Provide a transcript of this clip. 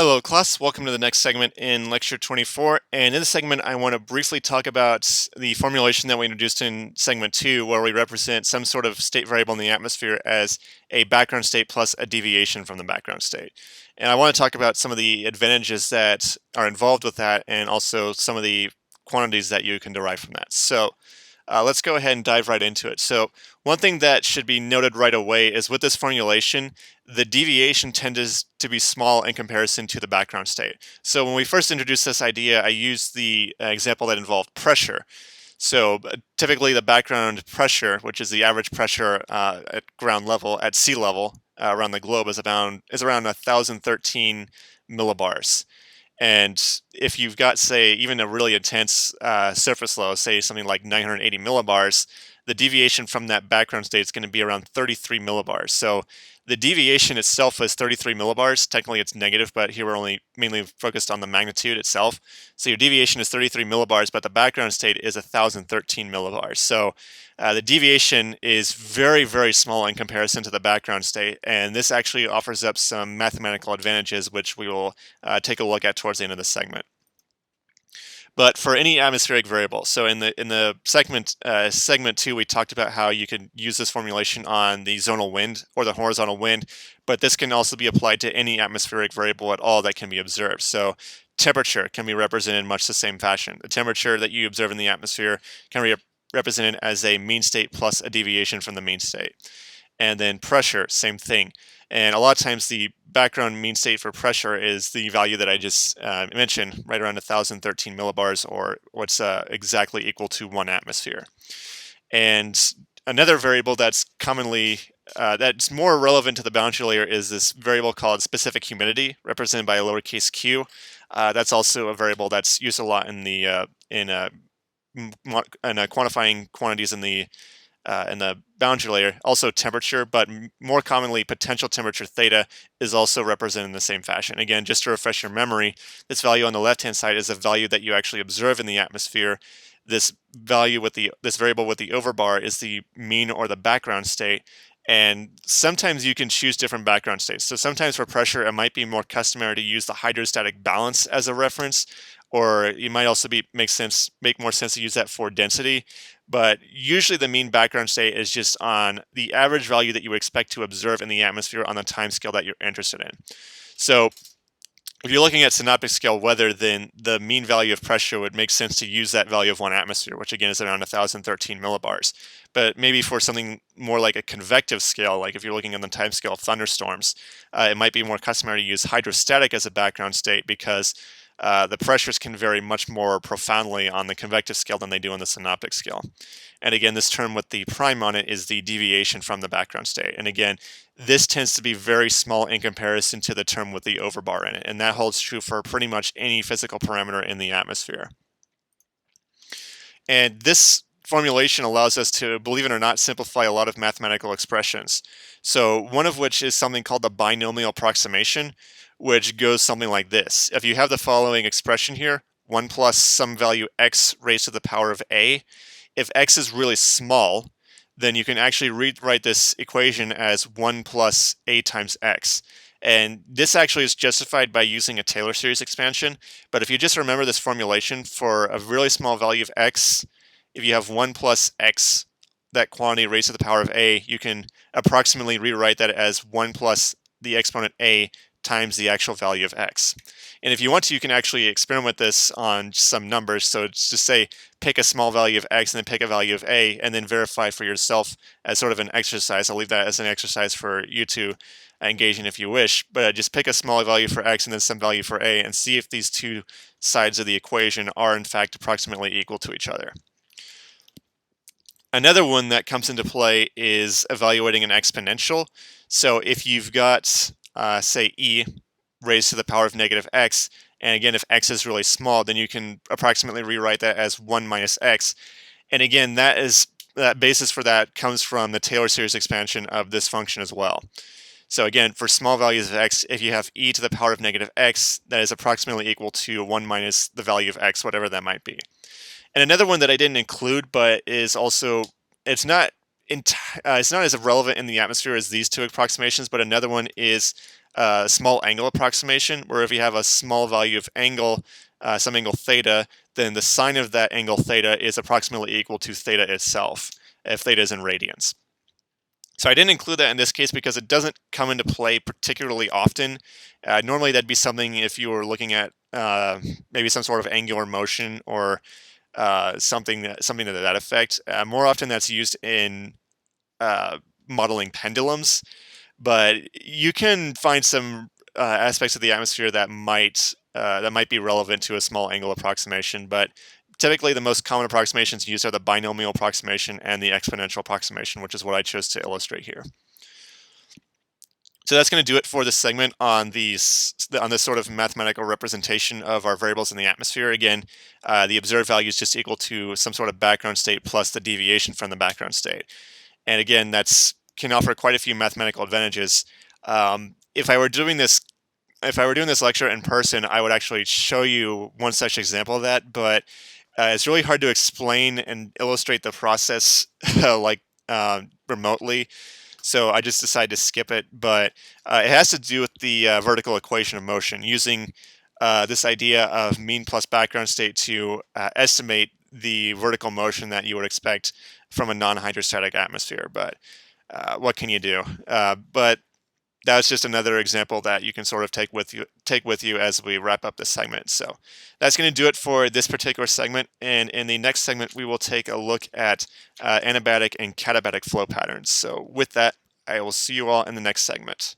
Hello class, welcome to the next segment in lecture 24, and in this segment I want to briefly talk about the formulation that we introduced in segment 2 where we represent some sort of state variable in the atmosphere as a background state plus a deviation from the background state. And I want to talk about some of the advantages that are involved with that and also some of the quantities that you can derive from that. So let's go ahead and dive right into it. So one thing that should be noted right away is with this formulation, the deviation tends to be small in comparison to the background state. So when we first introduced this idea, I used the example that involved pressure. So typically the background pressure, which is the average pressure at ground level, at sea level around the globe, is around 1,013 millibars. And if you've got, say, even a really intense surface low, say something like 980 millibars, the deviation from that background state is going to be around 33 millibars. So the deviation itself is 33 millibars. Technically it's negative, but here we're only mainly focused on the magnitude itself. So your deviation is 33 millibars, but the background state is 1,013 millibars. So the deviation is very, very small in comparison to the background state, and this actually offers up some mathematical advantages, which we will take a look at towards the end of the segment. But for any atmospheric variable, so in the segment 2, we talked about how you can use this formulation on the zonal wind or the horizontal wind, but this can also be applied to any atmospheric variable at all that can be observed. So temperature can be represented in much the same fashion. The temperature that you observe in the atmosphere can be represented as a mean state plus a deviation from the mean state. And then pressure, same thing. And a lot of times the background mean state for pressure is the value that I just mentioned, right around 1,013 millibars, or what's exactly equal to 1 atmosphere. And another variable that's commonly that's more relevant to the boundary layer is this variable called specific humidity, represented by a lowercase q. That's also a variable that's used a lot in the quantifying quantities in the boundary layer. Also temperature, but more commonly potential temperature theta is also represented in the same fashion. Again, just to refresh your memory, this value on the left-hand side is a value that you actually observe in the atmosphere. This value with this variable with the overbar is the mean or the background state. And sometimes you can choose different background states. So sometimes for pressure, it might be more customary to use the hydrostatic balance as a reference, or it might also make more sense to use that for density. But usually the mean background state is just on the average value that you would expect to observe in the atmosphere on the time scale that you're interested in. So if you're looking at synoptic scale weather, then the mean value of pressure would make sense to use that value of 1 atmosphere, which again is around 1,013 millibars. But maybe for something more like a convective scale, like if you're looking on the time scale of thunderstorms, it might be more customary to use hydrostatic as a background state because the pressures can vary much more profoundly on the convective scale than they do on the synoptic scale. And again, this term with the prime on it is the deviation from the background state. And again, this tends to be very small in comparison to the term with the overbar in it. And that holds true for pretty much any physical parameter in the atmosphere. And this formulation allows us to, believe it or not, simplify a lot of mathematical expressions. So one of which is something called the binomial approximation, which goes something like this. If you have the following expression here, 1 plus some value x raised to the power of a, if x is really small, then you can actually rewrite this equation as 1 plus a times x. And this actually is justified by using a Taylor series expansion. But if you just remember this formulation for a really small value of x, if you have 1 plus x, that quantity raised to the power of a, you can approximately rewrite that as 1 plus the exponent a times the actual value of x. And if you want to, you can actually experiment with this on some numbers. So it's just say, pick a small value of x and then pick a value of a, and then verify for yourself as sort of an exercise. I'll leave that as an exercise for you to engage in if you wish, but just pick a small value for x and then some value for a and see if these two sides of the equation are in fact approximately equal to each other. Another one that comes into play is evaluating an exponential. So if you've got say e raised to the power of negative x, and again if x is really small, then you can approximately rewrite that as 1 minus x. And again, that basis for that comes from the Taylor series expansion of this function as well. So again, for small values of x, if you have e to the power of negative x, that is approximately equal to 1 minus the value of x, whatever that might be. And another one that I didn't include, but is also, it's not as relevant in the atmosphere as these two approximations, but another one is small angle approximation, where if you have a small value of angle, some angle theta, then the sine of that angle theta is approximately equal to theta itself, if theta is in radians. So I didn't include that in this case because it doesn't come into play particularly often. Normally that'd be something if you were looking at maybe some sort of angular motion or something to that effect. More often that's used in modeling pendulums, but you can find some aspects of the atmosphere that might be relevant to a small angle approximation. But typically, the most common approximations used are the binomial approximation and the exponential approximation, which is what I chose to illustrate here. So that's going to do it for this segment on this sort of mathematical representation of our variables in the atmosphere. Again, the observed value is just equal to some sort of background state plus the deviation from the background state. And again, that's can offer quite a few mathematical advantages. If I were doing this lecture in person, I would actually show you one such example of that, but it's really hard to explain and illustrate the process remotely. So I just decided to skip it, but it has to do with the vertical equation of motion, using this idea of mean plus background state to estimate the vertical motion that you would expect from a non-hydrostatic atmosphere. But what can you do? But that's just another example that you can sort of take with you as we wrap up this segment. So that's going to do it for this particular segment. And in the next segment, we will take a look at anabatic and katabatic flow patterns. So with that, I will see you all in the next segment.